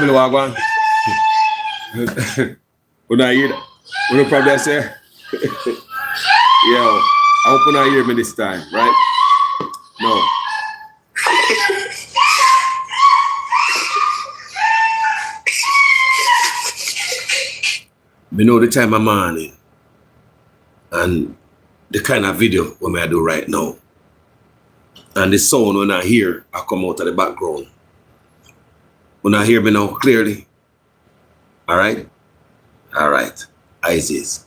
family, Wagwan. When I hear that, when you probably say, yo, I hope when I hear me this time, right? No. Me know the time of morning and the kind of video what I do right now. And the sound when I hear, I come out of the background. When I hear me now clearly, all right? All right, Isis.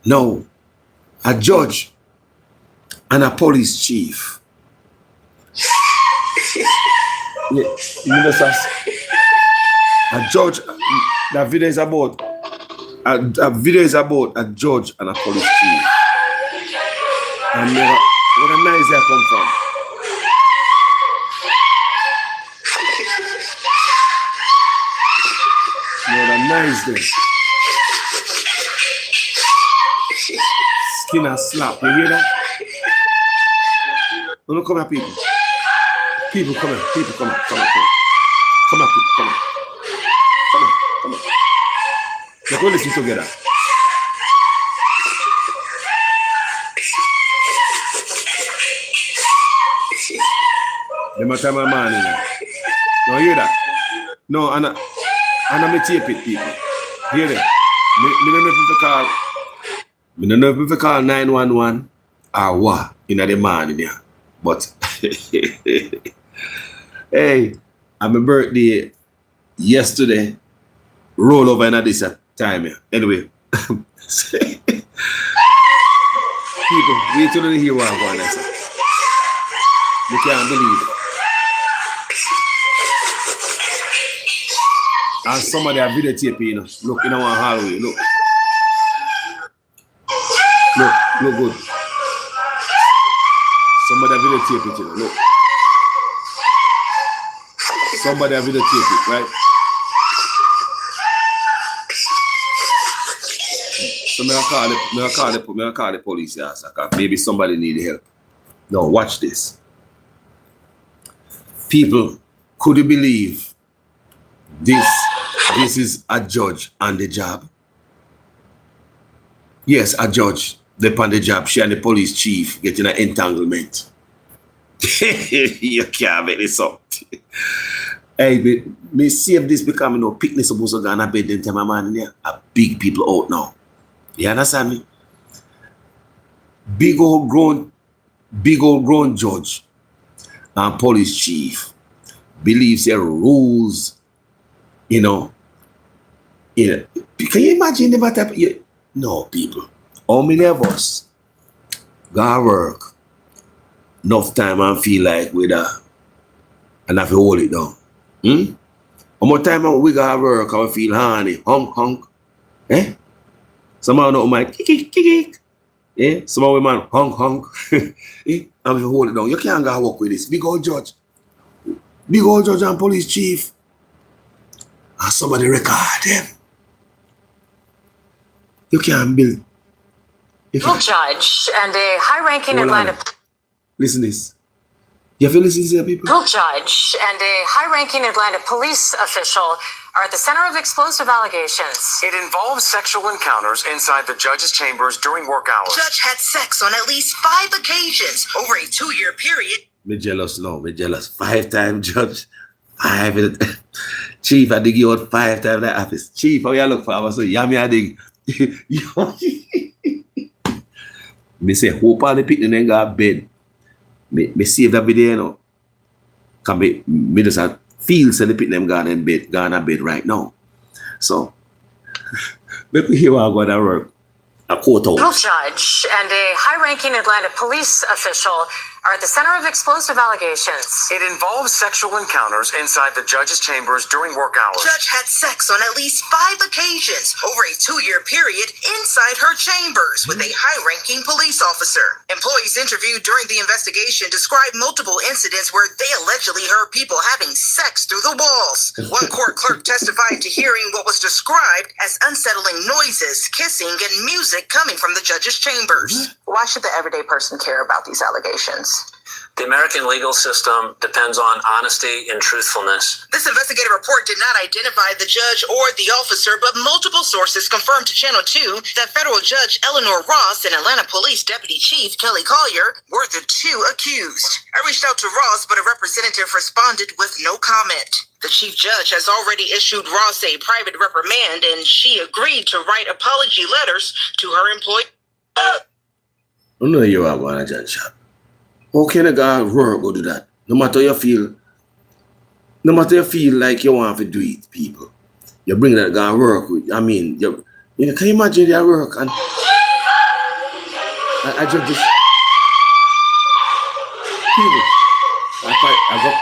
No, a judge and a police chief. Yeah, you know, a judge, that video is about, a video is about a judge and a police chief. And what a nice that come from. What a nice day. Skin and slap, you hear that? No, come here, people. People, come here. People, come here. Come here, people. Come here, people. Come here. Come here. Come here. Let's go listen together. Them a time of man in there. No, hear that? No, and I'm tape it, people. Hear that? Me don't know if you call. Me don't know if you call 911 or what in the morning there. But hey, on my birthday yesterday, roll over in this time here. Anyway, people, wait till they hear what I'm going to say. You can't believe it. And somebody are videotaping, you know. Look, in our hallway, look. Look good. Somebody are videotaping it, you know. Look. Somebody are videotaping it, right? So may I call the police, yes, maybe somebody need help. No, watch this. People, could you believe this is a judge on the job? Yes, a judge, they on the job. She and the police chief getting an entanglement. You can't make this up. Hey, me see if this becoming no picnic supposed to go on a bed, then tell my man in there. A big people out now. You understand me? Big old grown judge and police chief believes their rules, you know. Can you imagine the matter? No, people. How many of us got work enough time and feel like we and have to hold it down? How much time we got work and we feel honey, honk, eh? Somehow know my kick. Yeah, some of man honk. Eh? And we hold it down. You can't go work with this. Big old judge and police chief. And somebody record them. You can't build. Judge and a high-ranking Atlanta. Listen to this. You have to listen to these people? Judge and a high-ranking Atlanta police official are at the center of explosive allegations. It involves sexual encounters inside the judge's chambers during work hours. Judge had sex on at least 5 occasions over a 2-year period. Me jealous now. Me jealous. 5-time judge. 5. Chief, I dig you out 5 times that office. Chief, how you look for? I was so yummy, I dig. Me say, hope all the people then got bed. Me save that video, you know. Cause me just feel so the people them gone in bed right now. So, let me hear what I'm going to work. A court out. Judge and a high-ranking Atlanta police official are at the center of explosive allegations. It involves sexual encounters inside the judge's chambers during work hours. Judge had sex on at least 5 occasions over a 2-year period inside her chambers with a high-ranking police officer. Employees interviewed during the investigation described multiple incidents where they allegedly heard people having sex through the walls. One court clerk testified to hearing what was described as unsettling noises, kissing, and music coming from the judge's chambers. Why should the everyday person care about these allegations? The American legal system depends on honesty and truthfulness. This investigative report did not identify the judge or the officer, but multiple sources confirmed to Channel 2 that federal judge Eleanor Ross and Atlanta Police Deputy Chief Kelly Collier were the two accused. I reached out to Ross, but a representative responded with no comment. The chief judge has already issued Ross a private reprimand, and she agreed to write apology letters to her employee. No, you are going to judge. How can a guy work go do that? No matter you feel like you want to do it, people. You bring that guy work with. I mean, can you imagine their work? And I just this. People, I got.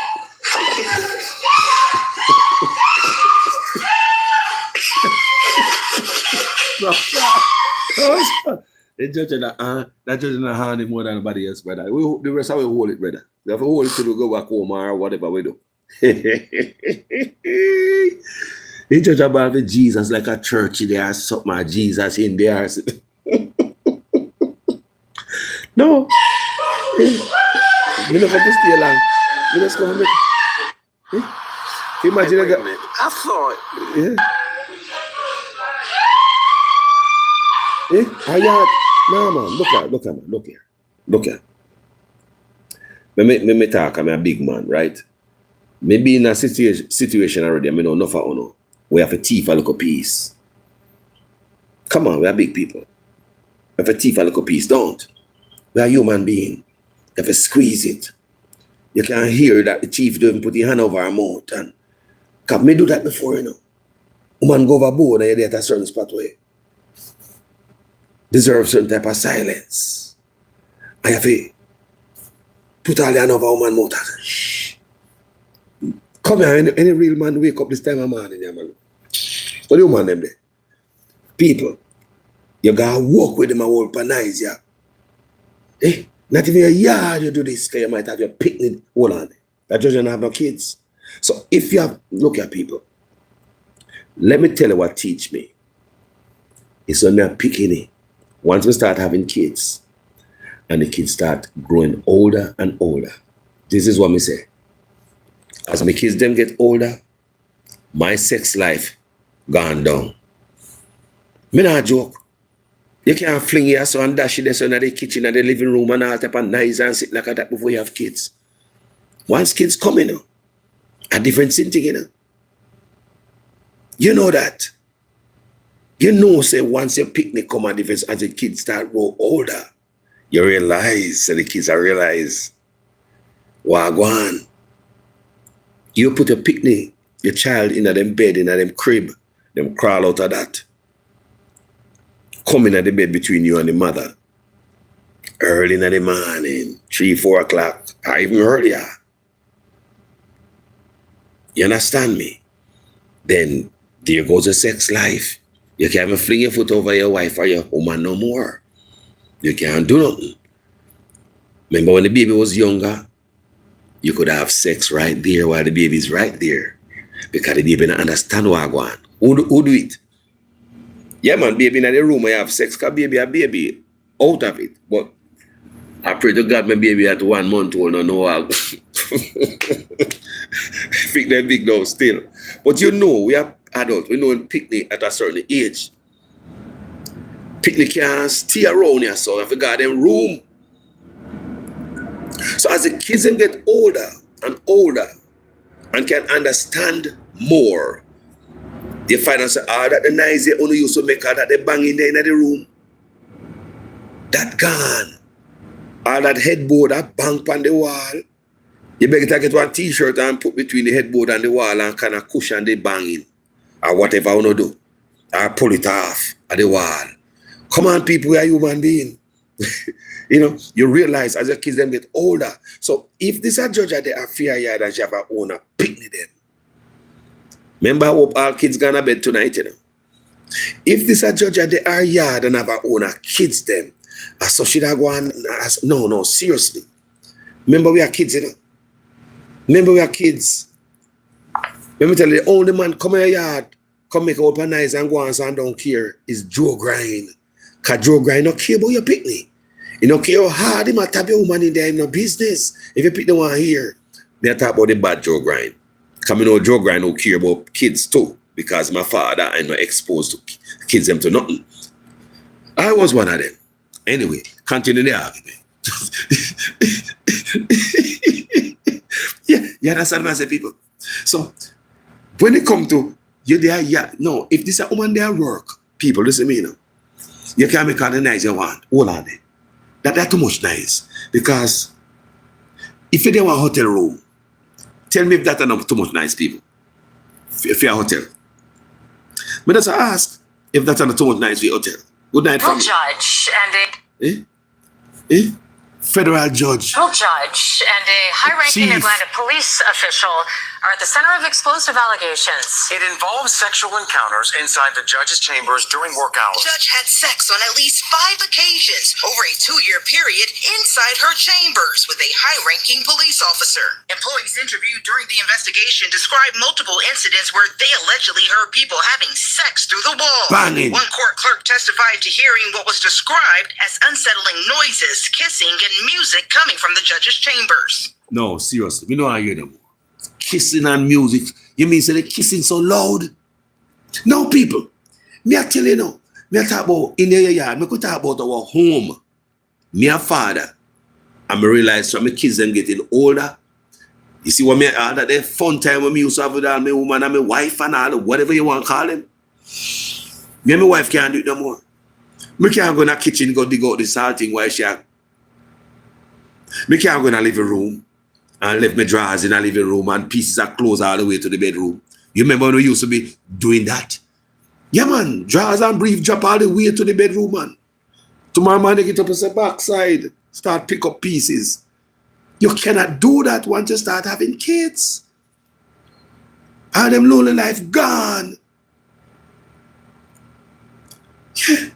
The judge in the hand is more than anybody else, brother. The rest of we hold it, brother. We have to hold it till we go back home or whatever we do. The judge about the Jesus like a church there or something, Jesus in there. No. We don't have to stay long. We just come and make it. Imagine a guy. I thought. Yeah. No, man, look here. Me talk, I'm a big man, right? Maybe in a situation already, I know enough for no. We have a thief a little piece. Come on, we are big people. We have a thief a little piece, don't. We are human being. You have to squeeze it. You can hear that the chief doesn't put his hand over our mouth. And can me do that before, you know? Woman go overboard and you're there at a certain spot where deserve certain type of silence. I have to put all the hand over woman's mouth and shh. Come here, any real man wake up this time of morning, yeah, man. What do you want them there? People, you gotta walk with them and hold panize, yeah. Not even a yard you do this, because you might have your picnic, hold on. That just don't have no kids. So if you have, look at people, let me tell you what teach me. It's when they're picking it. Once we start having kids, and the kids start growing older and older, this is what me say. As my kids them get older, my sex life gone down. Me not joke. You can't fling your son and dash it in the kitchen and the living room and all type of nice and sit like that before you have kids. Once kids come in, a different thing, you know. You know that. You know, say once your picnic come a difference as the kids start grow older, you realize, so the kids realize, Wagwan. You put a picnic, your child in a them bed, in a them crib, them crawl out of that. Come in at the bed between you and the mother. Early in the morning, 3, 4 o'clock, or even earlier. You understand me? Then there goes the sex life. You can't even fling your foot over your wife or your woman no more. You can't do nothing. Remember when the baby was younger, you could have sex right there while the baby's right there. Because the baby don't understand Wagwan. Who do it? Yeah, man, baby in the room, I have sex, because baby a baby out of it. But I pray to God my baby at 1 month old, no know how. Think they're big now still. But you know, we are adults, we know in picnic at a certain age. Picnic can't stay around here, so I forgot them room. So as the kids then get older and older and can understand more, they find out that the nice they only used to make out that they bang in there in the room. That gone. All that headboard that bang on the wall. You better get one t-shirt and put between the headboard and the wall and kind of cushion the banging. Or whatever you want to do. Or pull it off at the wall. Come on, people, we are human beings. You know, you realize as your kids then get older. So if this a judge at the affair yard and she have her own picnic then. Remember, I hope all kids gonna bed tonight, you know. If this a judge at the our yard and have her own kids then, so she go on, no, seriously. Remember we are kids, you know. Remember we are kids. Let me tell you, the only man come in your yard, come make open nice and go on and don't care is Joe Grind. Because Joe Grind don't care about your picnic. You know, care how hard him a tap your woman in there in no business. If you pick the one here, they talk about the bad Joe grind. Because I know Joe grind don't care about kids too. Because my father, I'm not exposed to kids them to nothing. I was one of them. Anyway, continue the argument. Yeah, you understand what I say, people? So, when it come to, you there, yeah, no, if this is a woman there work, people, listen to me, you know, you can't make all the nice you want. Hold on there. That's too much nice. Because if you don't want a hotel room, tell me if that's not too much nice, people. If you're a hotel. But that's ask if that's not too much nice for your hotel. Good night, family. Judge and Federal judge. and a high-ranking Chief. Atlanta police official are at the center of explosive allegations. It involves sexual encounters inside the judge's chambers during work hours. Judge had sex on at least 5 occasions over a 2-year period inside her chambers with a high-ranking police officer. Employees interviewed during the investigation described multiple incidents where they allegedly heard people having sex through the wall. Banging. One court clerk testified to hearing what was described as unsettling noises, kissing, and music coming from the judge's chambers. No, seriously, we know how you them. Kissing and music. You mean say they kissing so loud? No, people. Me I tell you now. Me I talk about in your yard. Me could talk about our home. Me a father. And me realize from my kids them getting older. You see what me that the fun time when me used to have with all my woman and my wife and all whatever you want to call them. Me and my wife can't do it no more. Me can't go in the kitchen go dig out the salting while she me can't go in the living room and leave my drawers in the living room and pieces of clothes all the way to the bedroom. You remember when we used to be doing that? Yeah, man. Drawers and brief drop all the way to the bedroom, man. Tomorrow morning, get up and say backside. Start pick up pieces. You cannot do that once you start having kids. And them lonely life gone. Yeah.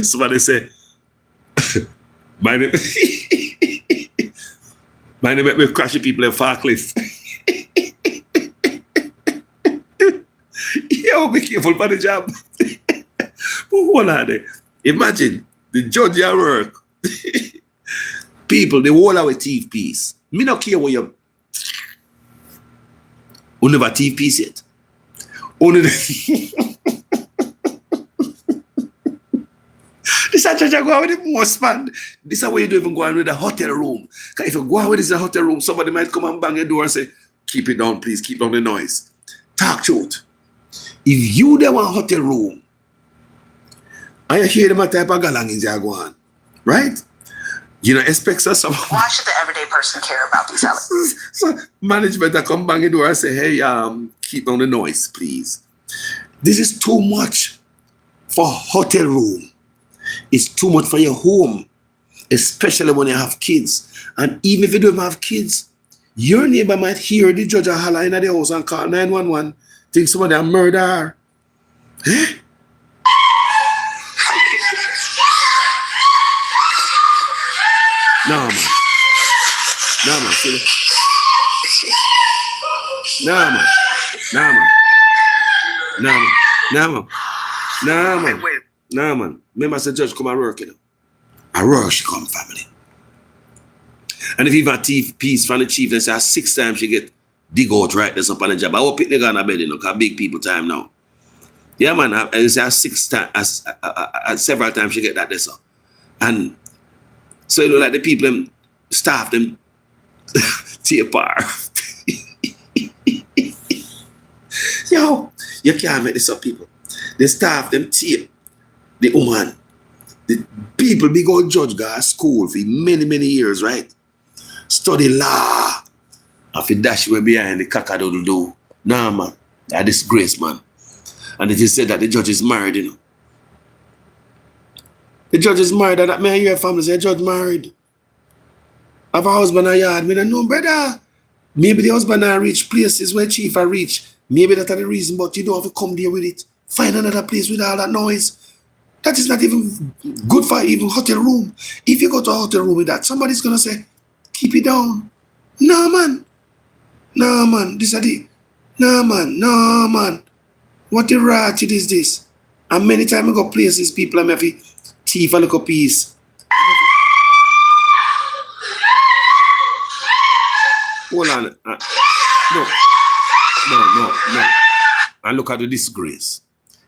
Somebody say, my name is crashing people in Farcliffe. Yo, be careful for the job. But hold on there. Imagine the judge at work. People, they whole our teeth piece. Me not care what you never teeth piece yet. Only this is judge go out with the most man. This is why you don't even go out with the hotel room. Because if you go out with this hotel room, somebody might come and bang your door and say, keep it down, please, keep down the noise. Talk truth. If you there want a hotel room, and you hear them a type of galang in Jaguan, right? You know, expect us some. Why should the everyday person care about these elements? So management will come bang your door and say, hey, keep down the noise, please. This is too much for hotel room. It's too much for your home, especially when you have kids. And even if you don't have kids, your neighbor might hear the judge holler in the house and call 911, think somebody a murderer. Eh? No, man. No, man. See? No, man. No, man. No, man. No, man. No, man. Wait. No, man. Remember, I said, judge, come and work, you know. I work, she come, family. And if you have a thief piece from the chief, they say 6 times she get dig out right this up on the job. I will pick the gun on bed, you know, because big people time now. Yeah, man. I say 6 times, several times she get that this up. And so, you know, like the people, them, staff, them, tape bar. Yo, you can't make this up, people. The staff, them tape. The woman, the people big old judge go to school for many, many years, right? Study law. And for dash way behind the cock-a-doodle-doo. Nah, man. A disgrace, man. And it is said that the judge is married, you know. The judge is married. That man hear family say, judge married. Have a husband and yard. Me don't know, brother. Maybe the husband and reach places where chief are reach. Maybe that's the reason, but you don't have to come there with it. Find another place with all that noise. That is not even good for even hotel room. If you go to a hotel room with that, somebody's going to say, keep it down. No, man. No, man. This is the... No, man. No, man. What the ratchet is this? And many times I go places, people, I'm having thief a little piece. Hold on. No. And look at the disgrace.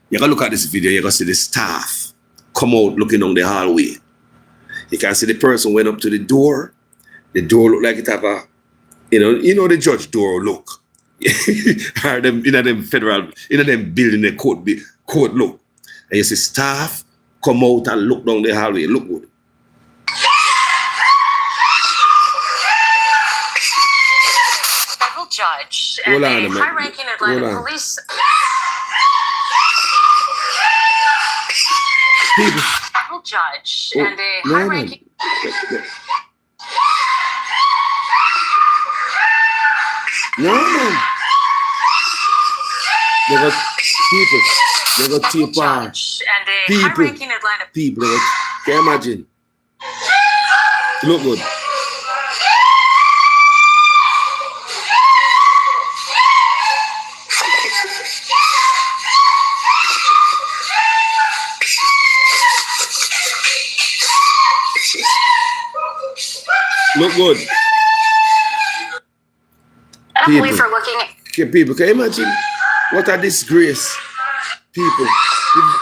You can look at this video, you can see the staff come out looking down the hallway. You can see the person went up to the door. The door looked like it have a, you know the judge door look. Or them, them federal, them building the court look. And you see staff come out and look down the hallway. Look good. Federal judge and a high-ranking Atlanta police. Federal judge and a high-ranking. No. They got people. They got people. Judge and a high-ranking Atlanta. People. Can you imagine? Look good. Look good. I don't believe for looking at. Okay, people, can you imagine? What a disgrace. People,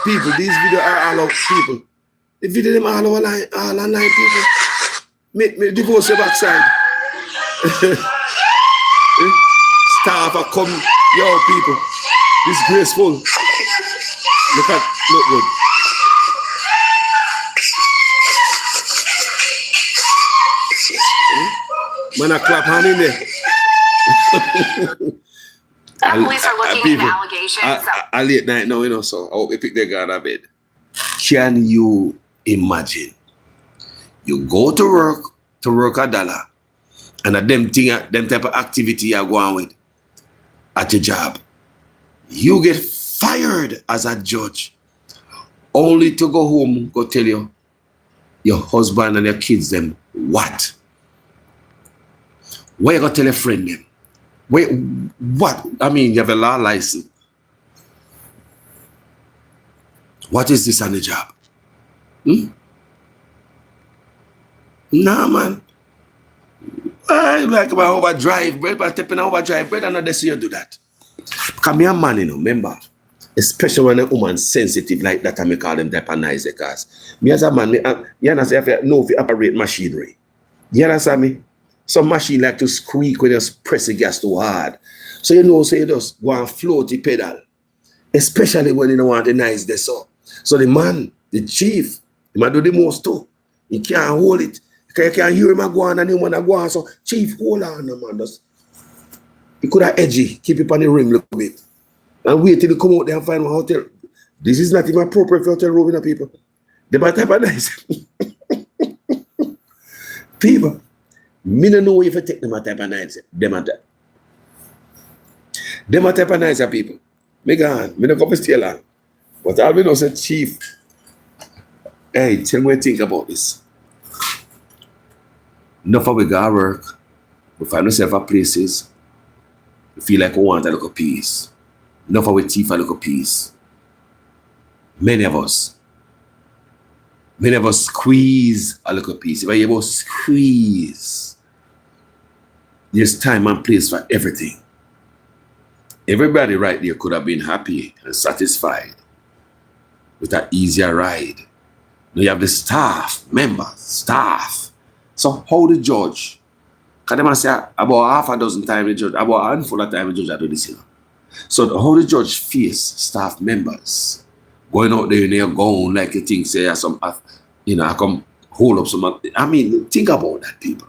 these videos are all out, people. The video them all online, people. Me divorce your backside. Staff are come, yo, people. Disgraceful. Look good. Man, I clap hand in there. Police are looking into allegations. I late night now, so I hope they pick their gun out of bed. Can you imagine? You go to work $1, and them type of activity you're going with at your job. You get fired as a judge, only to go home, go tell your husband and your kids them what? Where you gonna tell a friend them? Wait, what? I mean, you have a law license. What is this on the job? Nah, man. I like about overdrive bread, but tapping overdrive bread, and not this you do that. Because me a man, remember. Especially when a woman sensitive like that, I may call them type of nice because me as a man, you understand if you know if you operate machinery. You understand me? Some machine like to squeak when you press the gas too hard. So you just go and float the pedal. Especially when you don't want the nice this up. So the man, the chief, he might do the most too. He can't hold it. You can't hear him go on and him want to go on. So chief, hold on, man. He could have edgy, keep it on the rim a little bit. And wait till you come out there and find one hotel. This is not even appropriate for hotel room, people. They might type of nice. People. Me don't know if you take them a type of nice. Them a type of nice people. Me gone. Me don't come to stay long. But I will know say, chief, hey, tell me what you think about this. Enough of we go to work. We find ourselves at places. We feel like we want a little peace. Enough of we thief a little peace. Many of us squeeze a little piece. If I ever squeeze, there's time and place for everything. Everybody right there could have been happy and satisfied with an easier ride. Now you have the staff. So how the judge? Because they must say about half a dozen times the judge, about a handful of times the judge do this. So how the judge face staff members going out there in their gown like you think say some, I come hold up some. I mean, think about that, people.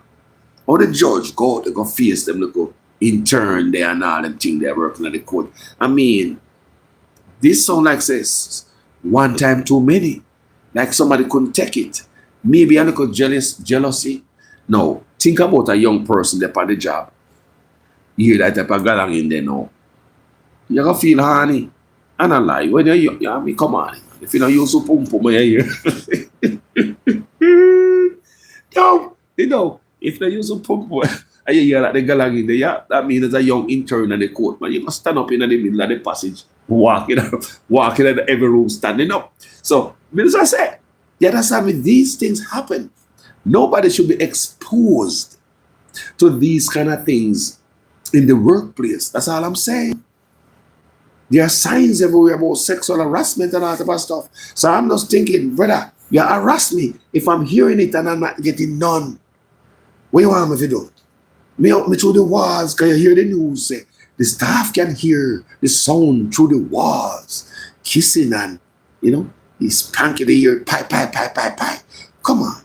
How the judge go out, they go face them, look go intern there and all them thing they're working at the court. I mean, this sound like says one time too many. Like somebody couldn't take it. Maybe a little jealousy. No, think about a young person there on the job. You hear that type of galang in there now. You're gonna feel honey. And I lie. When you're young, I mean, come on. If you don't use a pum pum here. If they use a pum pum, and you hear like the galang in there, that means there's a young intern in the court. Man, you must stand up in the middle of the passage, walking at every room, standing up. So, as I say, You understand me? These things happen. Nobody should be exposed to these kind of things in the workplace. That's all I'm saying. There are signs everywhere about sexual harassment and all that stuff. So I'm just thinking, brother, you harass me if I'm hearing it and I'm not getting none. What you want me to do? Me out me through the walls, can you hear the news? Say, the staff can hear the sound through the walls, kissing and, he's spanking the ear, pie. Come on.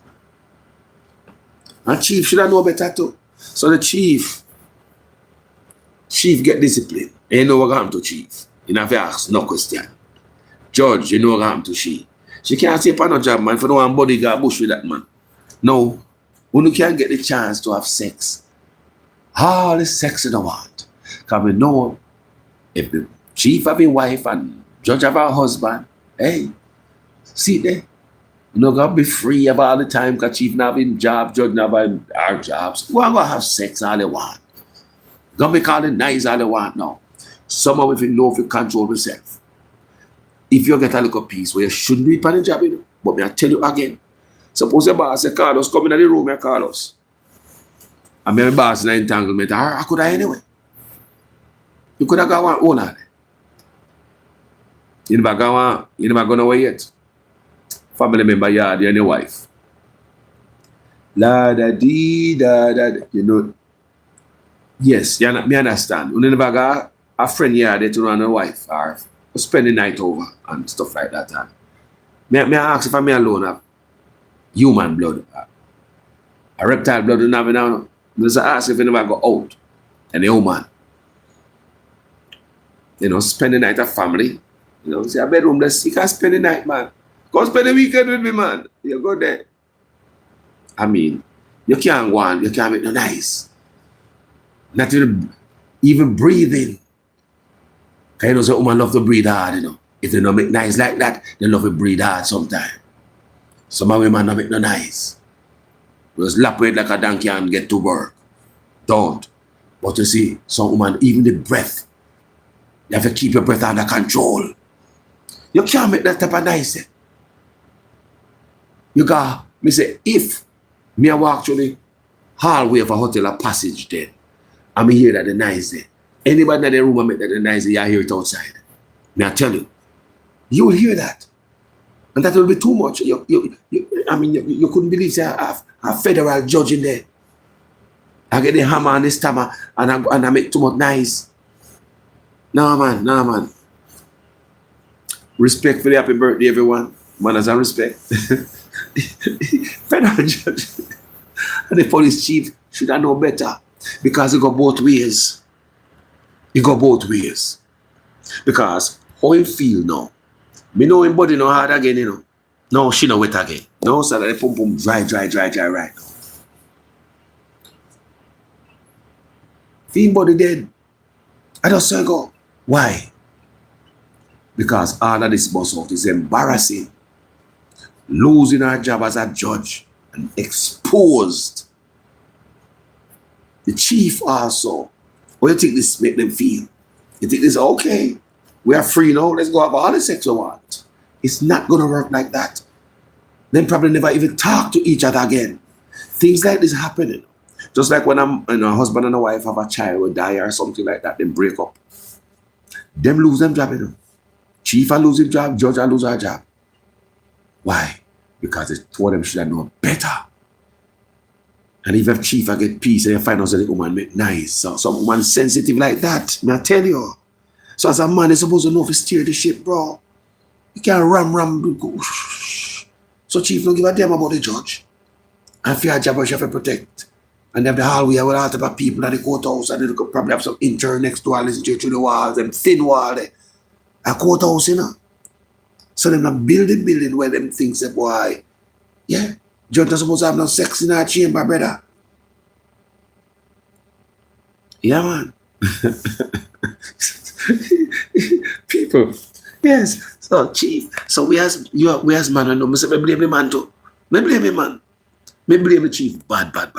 And chief should have known better too. So the chief get disciplined. You know what happened to chief. You have to ask no question. Judge, you know what happened to she. She can't say upon no job, man, for no one bodyguard bush with that man. No. When you can't get the chance to have sex, all the sex you don't want. Because we know if the chief have a wife and judge have a husband, hey, see there. You know, gotta be free of all the time because chief not having job, judge not having our jobs. We're gonna have sex all they want. Gonna be calling nice all they want now. Somehow if you know if you control yourself. If you get a little piece where you shouldn't be on the job, but me I tell you again. Suppose your boss say, Carlos, come in the room here, Carlos. And my boss in the entanglement, I could have anyway. You could have got one owner. You never gone away yet. Family member yard, you and your wife. La da dee da da. Yes, me understand. You never got a friend yard to run a wife or spend the night over and stuff like that. Me ask if I'm alone. Human blood. A reptile blood don't have it now. Just ask if you never go out. And a human. Spend the night at family. See a bedroom, you can spend the night, man. Go spend the weekend with me, man. You go there. I mean, you can't go on, you can't make no nice. Not even breathing. Because a woman love to breathe hard, If they don't make nice like that, they love to breathe hard sometimes. Some women don't make no nice. Just lap it like a donkey and get to work. Don't. But you see, some women, even the breath, you have to keep your breath under control. You can't make that type of nice. You got, me say, if me I walk through the hallway of a hotel or passage then, and me hear that the nice there, anybody in the room and make that the nice there, you hear it outside. Me I tell you, you will hear that. And that will be too much. You couldn't believe say a federal judge in there. I get the hammer and the stammer and I make too much nice. No man. Respect for the happy birthday, everyone. Mannaz Respect. Federal judge and the police chief should have known better because it go both ways. Because how you feel now? Me know him body no hard again, No, she no wet again. No, so that pum dry right now. Feel body dead. I just say go. Why? Because all of this bus out is embarrassing. Losing our job as a judge and exposed. The chief also. What do you think this make them feel? You think this okay? We are free now, let's go have all the sex we want. It's not gonna work like that. Then probably never even talk to each other again. Things like this happening. Just like when a husband and a wife have a child will die or something like that, then break up. Them lose them job, Chief will lose his job, judge will lose her job. Why? Because the two of them should have known better. And if chief I get peace and you find out that the woman make nice, so some woman sensitive like that, may I tell you. So as a man, you're supposed to know if you steer the ship, bro. You can't ram, go. So chief don't give a damn about the judge. And for your job, you have to protect. And they have the hallway with all type of people at the courthouse, and they could probably have some intern next door, listen to you through the walls, them thin wall there. A courthouse, So them not building where them things say, boy, yeah, judge not supposed to have no sex in our chamber, brother. Yeah, man. People, yes. So chief, so we as man, and me say me blame the man too. Me blame the man. Me blame the chief. Bad man.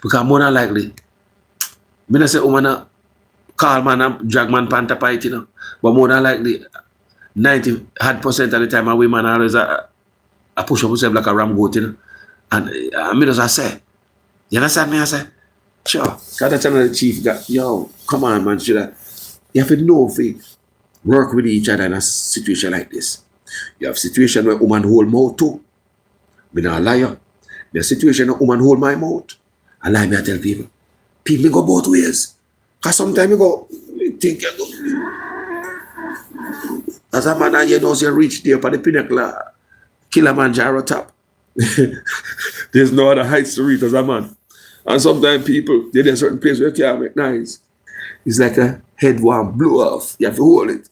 Because more than likely, me not say woman call man and drag man panta fight, But more than likely, 90% of the time a woman always I push up myself like a ram goat, you know. And me just I say, you understand me? I say, sure. Cause I tell the chief that, yo, come on, man, you have to know if we work with each other in a situation like this. You have a situation where woman hold mouth too. Me not a liar. There's a situation where woman hold my mouth. I lie me I tell people. People go both ways. Cause sometimes you go, you think you go. As a man, you know, you reach there for the pinnacle, Kilimanjaro top. There's no other heights to reach as a man. And sometimes people, they're in a certain place where you can't make noise. It's like a head one blow off. You have to hold it.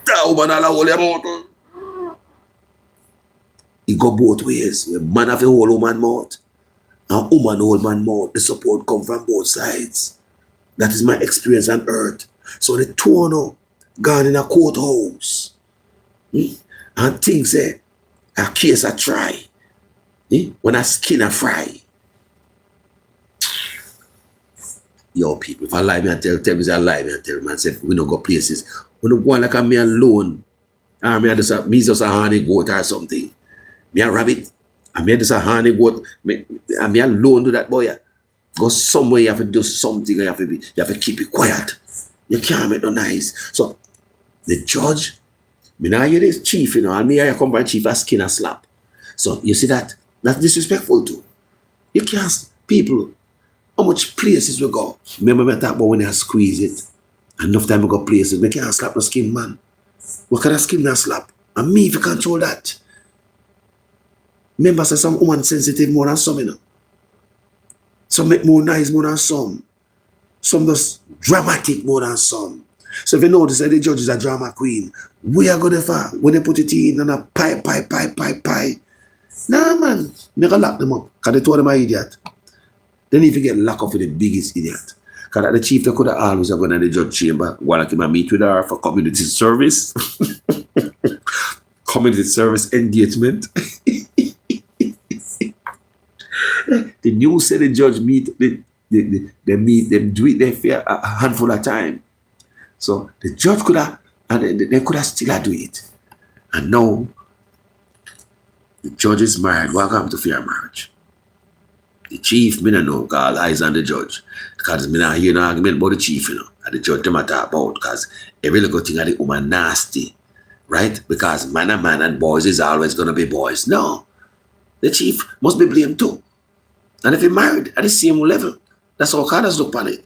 That woman all hold your mouth. It go both ways. A man have a whole woman mouth. And woman hold man mouth. The support come from both sides. That is my experience on earth. So the two now gone in a courthouse. And things say, a case a try. When a skin a fry. Yo, people, if I lie, me and tell me say I lie, me and tell man, say we don't go places. We don't go on like a me alone. Or me just a honey goat or something. Me a rabbit. And me just a honey goat. And me alone do that, boy. Yeah. Go somewhere, you have to do something, you have to keep it quiet. You can't make no noise. So the judge, me now hear this chief, you know, and me I come by chief a skin a slap. So you see that? That's disrespectful too. You can't, people, how much places we go? Remember me talk about when I squeeze it. Enough time we go places, me can't slap no skin, man. What kind of skin I slap? And me if you control that. Remember say some woman sensitive more than some, you know. Some make more noise more than some. Some just dramatic more than some. So if you notice that the judge is a drama queen, we are going to find when they put it in and a pie. Nah, man, they gonna lock them up. Because they told them an idiot. Then if you get locked up with the biggest idiot. Because the chief, they could have always gone to the judge chamber while I came meet with her for community service. Community service engagement. The news said the judge meet, they meet them, do it there for a handful of time. So the judge could have, and they could have still do it. And now, the judge is married. Welcome to fair marriage. The chief, me don't know, because all eyes on the judge. Because me not hear no argument about the chief, you know. And the judge them a talk about, because every little thing of the woman nasty. Right? Because man and boys is always going to be boys. No. The chief must be blamed too. And if you're married at the same level, that's how others look on it.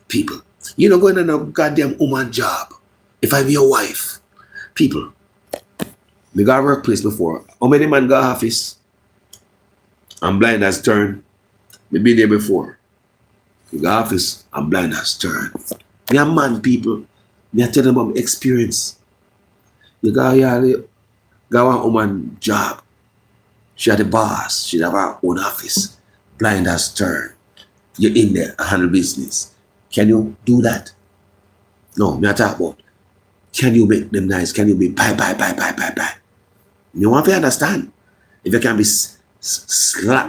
People, you're not going to no goddamn woman job. If I be your wife, people, me got a workplace before. How many man got office? I'm blind as turn. Me been there before. You got office, I'm blind as turn. Me a man, people. Me I tell them about experience. You got one woman job. She had a boss. She have her own office. Blind as turn. You're in there, handle business. Can you do that? No, me I talk about. Can you make them nice? Can you be bye? You want to understand? If you can be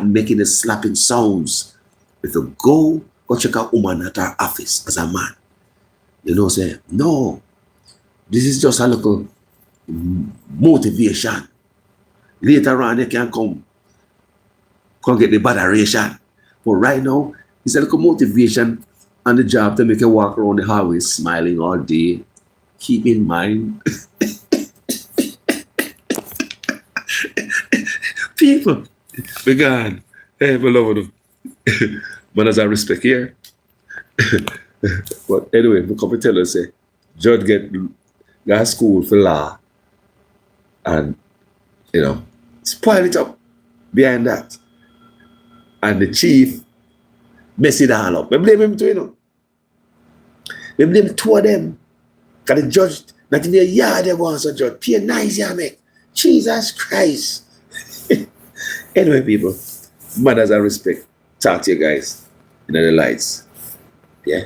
making the slapping sounds, if you go check out woman at her office as a man, you know, say, no, this is just a little motivation. Later on, they can come get the botheration. But right now, it's a little motivation on the job to make you walk around the hallway smiling all day. Keep in mind, people, began, hey, beloved, Mannaz Respect here. But anyway, we come to tell us, say, Judge got school for law and, you know, spoil it up behind that. And the chief mess it all up. We blame him too, you know. We blame two of them. Because the judge, not in their yard, they want to judge. Pay nice, yeah, make. Jesus Christ. Anyway, people, Mannaz Respect. Talk to you guys in the lights. Yeah.